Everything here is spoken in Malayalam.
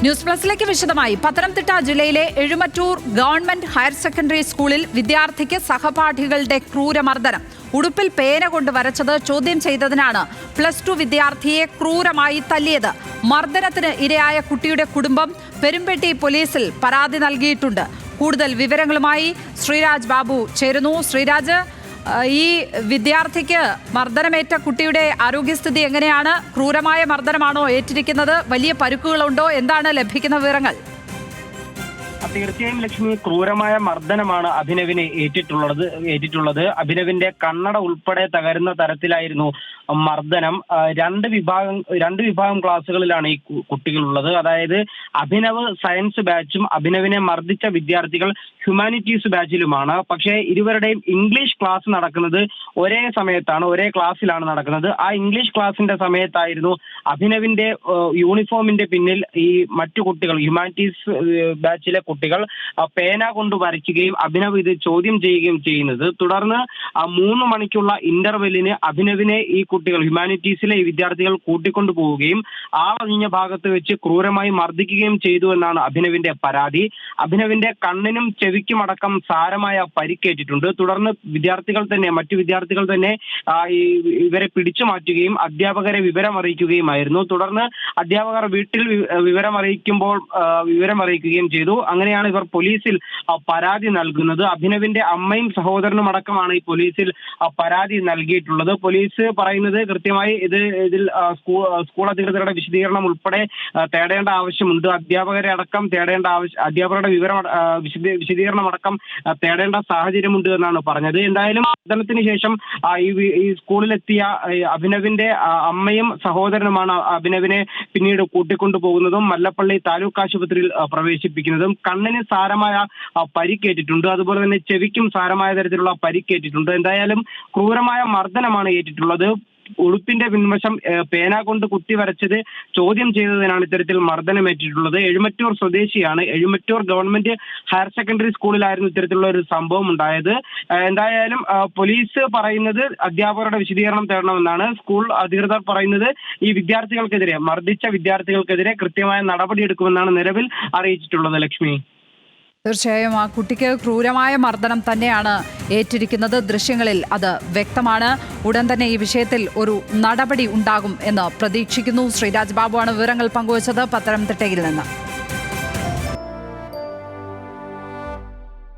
ന്യൂസ് പ്ലസിലേക്ക് വിശദമായി. പത്തനംതിട്ട ജില്ലയിലെ എഴുമറ്റൂർ ഗവൺമെന്റ് ഹയർ സെക്കൻഡറി സ്കൂളിൽ വിദ്യാർത്ഥിക്ക് സഹപാഠികളുടെ ക്രൂരമർദ്ദനം. ഉടുപ്പിൽ പേന കൊണ്ട് വരച്ചത് ചോദ്യം ചെയ്തതിനാണ് +2 വിദ്യാർത്ഥിയെ ക്രൂരമായി തല്ലിയത്. മർദ്ദനത്തിന് ഇരയായ കുട്ടിയുടെ കുടുംബം പെരുമ്പെട്ടി പോലീസിൽ പരാതി നൽകിയിട്ടുണ്ട്. കൂടുതൽ വിവരങ്ങളുമായി ശ്രീരാജ് ബാബു ചേരുന്നു. ശ്രീരാജ്, ഈ വിദ്യാർത്ഥിക്ക് മർദ്ദനമേറ്റ കുട്ടിയുടെ ആരോഗ്യസ്ഥിതി എങ്ങനെയാണ്? ക്രൂരമായ മർദ്ദനമാണോ ഏറ്റിരിക്കുന്നത്? വലിയ പരുക്കുകളുണ്ടോ? എന്താണ് ലഭിക്കുന്ന വിവരങ്ങൾ? തീർച്ചയായും ലക്ഷ്മി, ക്രൂരമായ മർദ്ദനമാണ് അഭിനവിനെ ഏറ്റിട്ടുള്ളത്. അഭിനവിന്റെ കണ്ണട ഉൾപ്പെടെ തകരുന്ന തരത്തിലായിരുന്നു മർദ്ദനം. രണ്ട് വിഭാഗം ക്ലാസ്സുകളിലാണ് ഈ കുട്ടികളുള്ളത്. അതായത് അഭിനവ് സയൻസ് ബാച്ചും അഭിനവിനെ മർദ്ദിച്ച വിദ്യാർത്ഥികൾ ഹ്യൂമാനിറ്റീസ് ബാച്ചിലുമാണ്. പക്ഷേ ഇരുവരുടെയും ഇംഗ്ലീഷ് ക്ലാസ് നടക്കുന്നത് ഒരേ സമയത്താണ്, ഒരേ ക്ലാസ്സിലാണ് നടക്കുന്നത്. ആ ഇംഗ്ലീഷ് ക്ലാസിന്റെ സമയത്തായിരുന്നു അഭിനവിന്റെ യൂണിഫോമിന്റെ പിന്നിൽ ഈ മറ്റു കുട്ടികൾ, ഹ്യൂമാനിറ്റീസ് ബാച്ചിലെ കുട്ടികൾ പേന കൊണ്ട് വരയ്ക്കുകയും അഭിനവ് ഇത് ചോദ്യം ചെയ്യുകയും ചെയ്യുന്നത്. തുടർന്ന് 3 മണിക്കുള്ള ഇന്റർവെല്ലിന് അഭിനവിനെ ഈ കുട്ടികൾ, ഹ്യൂമാനിറ്റീസിലെ ഈ വിദ്യാർത്ഥികൾ കൂട്ടിക്കൊണ്ടു പോവുകയും ആളൊഴിഞ്ഞ ഭാഗത്ത് വെച്ച് ക്രൂരമായി മർദ്ദിക്കുകയും ചെയ്തു എന്നാണ് അഭിനവിന്റെ പരാതി. അഭിനവിന്റെ കണ്ണിനും ചെവിക്കുമടക്കം സാരമായ പരിക്കേറ്റിട്ടുണ്ട്. തുടർന്ന് മറ്റു വിദ്യാർത്ഥികൾ തന്നെ ഇവരെ പിടിച്ചു മാറ്റുകയും അധ്യാപകരെ വിവരമറിയിക്കുകയുമായിരുന്നു. തുടർന്ന് അധ്യാപകർ വീട്ടിൽ വിവരമറിയിക്കുകയും ചെയ്തു. അങ്ങനെയാണ് ഇവർ പോലീസിൽ പരാതി നൽകുന്നത്. അഭിനവിന്റെ അമ്മയും സഹോദരനും അടക്കമാണ് ഈ പോലീസിൽ പരാതി നൽകിയിട്ടുള്ളത്. പോലീസ് പറയുന്നത് കൃത്യമായി ഇതിൽ സ്കൂൾ അധികൃതരുടെ വിശദീകരണം ഉൾപ്പെടെ തേടേണ്ട ആവശ്യമുണ്ട്. അധ്യാപകരുടെ വിശദീകരണം അടക്കം തേടേണ്ട സാഹചര്യമുണ്ട് എന്നാണ് പറഞ്ഞത്. എന്തായാലും മർദ്ദനത്തിന് ശേഷം ഈ സ്കൂളിലെത്തിയ അഭിനവിന്റെ അമ്മയും സഹോദരനുമാണ് അഭിനവിനെ പിന്നീട് കൂട്ടിക്കൊണ്ടു പോകുന്നതും മല്ലപ്പള്ളി താലൂക്ക് ആശുപത്രിയിൽ പ്രവേശിപ്പിക്കുന്നതും. കണ്ണിന് സാരമായ പരിക്കേറ്റിട്ടുണ്ട്, അതുപോലെ തന്നെ ചെവിക്കും സാരമായ തരത്തിലുള്ള പരിക്കേറ്റിട്ടുണ്ട്. എന്തായാലും ക്രൂരമായ മർദ്ദനമാണ് ഏറ്റിട്ടുള്ളത്. ഉടുപ്പിന്റെ പിൻവശം പേന കൊണ്ട് കുത്തി വരച്ചത് ചോദ്യം ചെയ്തതിനാണ് ഇത്തരത്തിൽ മർദ്ദനമേറ്റിട്ടുള്ളത്. എഴുമറ്റൂർ സ്വദേശിയാണ്. എഴുമറ്റൂർ ഗവൺമെന്റ് ഹയർ സെക്കൻഡറി സ്കൂളിലായിരുന്നു ഇത്തരത്തിലുള്ള ഒരു സംഭവം ഉണ്ടായത്. എന്തായാലും പോലീസ് പറയുന്നത് അധ്യാപകരുടെ വിശദീകരണം തേടണമെന്നാണ്. സ്കൂൾ അധികൃതർ പറയുന്നത് ഈ മർദ്ദിച്ച വിദ്യാർത്ഥികൾക്കെതിരെ കൃത്യമായ നടപടിയെടുക്കുമെന്നാണ് നിലവിൽ അറിയിച്ചിട്ടുള്ളത്. ലക്ഷ്മി, തീർച്ചയായും ആ കുട്ടിക്ക് ക്രൂരമായ മർദ്ദനം തന്നെയാണ് ഏറ്റിരിക്കുന്നത്. ദൃശ്യങ്ങളിൽ അത് വ്യക്തമാണ്. ഉടൻ തന്നെ ഈ വിഷയത്തിൽ ഒരു നടപടി ഉണ്ടാകും എന്ന് പ്രതീക്ഷിക്കുന്നു. ശ്രീരാജ് ബാബുവാണ് വിവരങ്ങൾ പങ്കുവച്ചത് പത്തനംതിട്ടയിൽ നിന്ന്.